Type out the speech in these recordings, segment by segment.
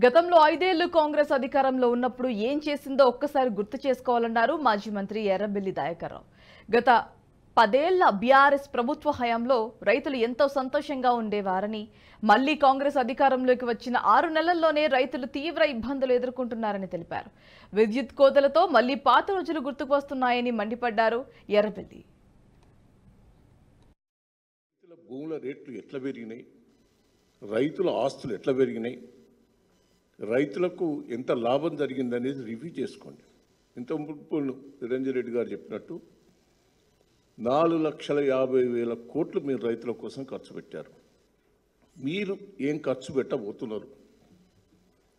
గతంలో 5 ఏళ్లు కాంగ్రెస్ అధికారంలో ఉన్నప్పుడు ఏం చేసిందో ఒక్కసారి గుర్తు చేసుకోవాలన్నారు మాజీ మంత్రి ఎర్రబెల్లి దయాకర్ రావు. గత 10 ఏళ్ల బీఆర్ఎస్ ప్రభుత్వ హయాంలో రైతులు ఎంతో సంతోషంగా ఉండేవారని, మళ్లీ కాంగ్రెస్ అధికారంలోకి వచ్చిన 6 నెలల్లోనే రైతులు తీవ్ర ఇబ్బందులు ఎదుర్కొంటున్నారని తెలిపారు. విద్యుత్ కోతలతో మళ్లీ పాత రోజులు గుర్తుకు వస్తున్నాయని మండిపడ్డారు ఎర్రబెల్లి. భూముల రేట్లు ఎట్లా పెరిగినాయి, రైతుల ఆస్తులు ఎట్లా పెరిగినాయి, రైతులకు ఎంత లాభం జరిగిందనేది రివ్యూ చేసుకోండి. ఇంత మునుపు నిరంజన్ రెడ్డి గారు చెప్పినట్టు 4,50,000 కోట్లు మీరు రైతుల కోసం ఖర్చు పెట్టారు. మీరు ఏం ఖర్చు పెట్టబోతున్నారు?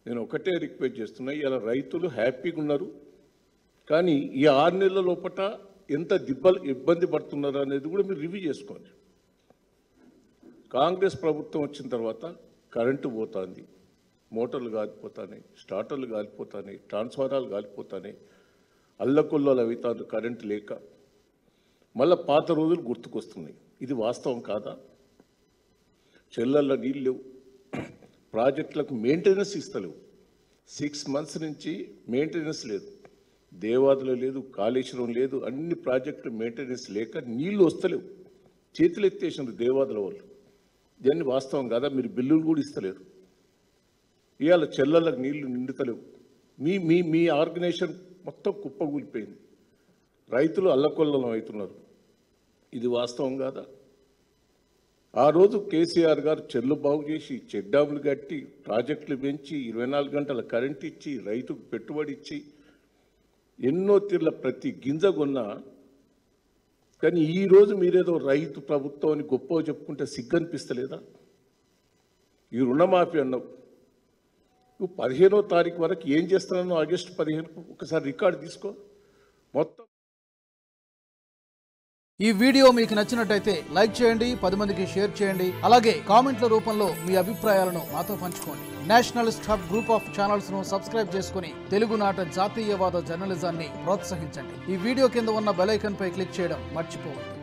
నేను ఒకటే రిక్వెస్ట్ చేస్తున్నా, ఇలా రైతులు హ్యాపీగా ఉన్నారు, కానీ ఈ 6 నెలల లోపల ఎంత ఇబ్బంది పడుతున్నారు అనేది కూడా మీరు రివ్యూ చేసుకోండి. కాంగ్రెస్ ప్రభుత్వం వచ్చిన తర్వాత కరెంటు పోతుంది, మోటార్లు కాలిపోతాయి, స్టార్టర్లు కాలిపోతాయి, ట్రాన్స్ఫారాలు కాలిపోతాయి, అల్లకొల్లలు అవుతారు కరెంటు లేక. మళ్ళీ పాత రోజులు గుర్తుకొస్తున్నాయి. ఇది వాస్తవం కాదా? చెల్లెళ్ళ నీళ్ళు లేవు, ప్రాజెక్టులకు మెయింటెనెన్స్ ఇస్తలేవు. 6 మంత్స్ నుంచి మెయింటెనెన్స్ లేదు, దేవాదులు లేదు, కాళేశ్వరం లేదు, అన్ని ప్రాజెక్టులు మెయింటెనెన్స్ లేక నీళ్లు వస్తలేవు. చేతులు ఎత్తేసినారు దేవాదుల వాళ్ళు. దాన్ని వాస్తవం కాదా? మీరు బిల్లులు కూడా ఇస్తలేరు. ఇవాళ చెల్లెళ్ళకు నీళ్లు నిండుతలేవు. మీ మీ మీ ఆర్గనైజేషన్ మొత్తం కుప్పగూలిపోయింది. రైతులు అల్లకొల్లం అవుతున్నారు. ఇది వాస్తవం కాదా? ఆ రోజు కేసీఆర్ గారు చెర్లు బాగు చేసి, చెక్ డ్యాములు కట్టి, ప్రాజెక్టులు పెంచి, 24 గంటల కరెంట్ ఇచ్చి, రైతుకు పెట్టుబడి ఇచ్చి, ఎన్నో తీర్ల ప్రతి గింజ కొన్నా. కానీ ఈరోజు మీరేదో రైతు ప్రభుత్వం అని గొప్ప చెప్పుకుంటే సిగ్గనిపిస్తలేదా? ఈ రుణమాఫీ అన్నావు, నువ్వు 15వ తారీఖు వరకు ఏం చేస్తున్నావు? ఆగస్టు 15కు ఒకసారి రికార్డు తీసుకో మొత్తం. ఈ వీడియో మీకు నచ్చినట్టయితే లైక్ చేయండి, 10 మందికి షేర్ చేయండి. అలాగే కామెంట్ల రూపంలో మీ అభిప్రాయాలను మాతో పంచుకోండి. Nationalist hub group of channels ను సబ్స్క్రైబ్ చేసుకుని తెలుగునాట జాతీయవాద జర్నలిజాన్ని ప్రోత్సహించండి. ఈ వీడియో కింద ఉన్న బెల్ ఐకాన్ పై క్లిక్ చేయడం మర్చిపోవద్దు.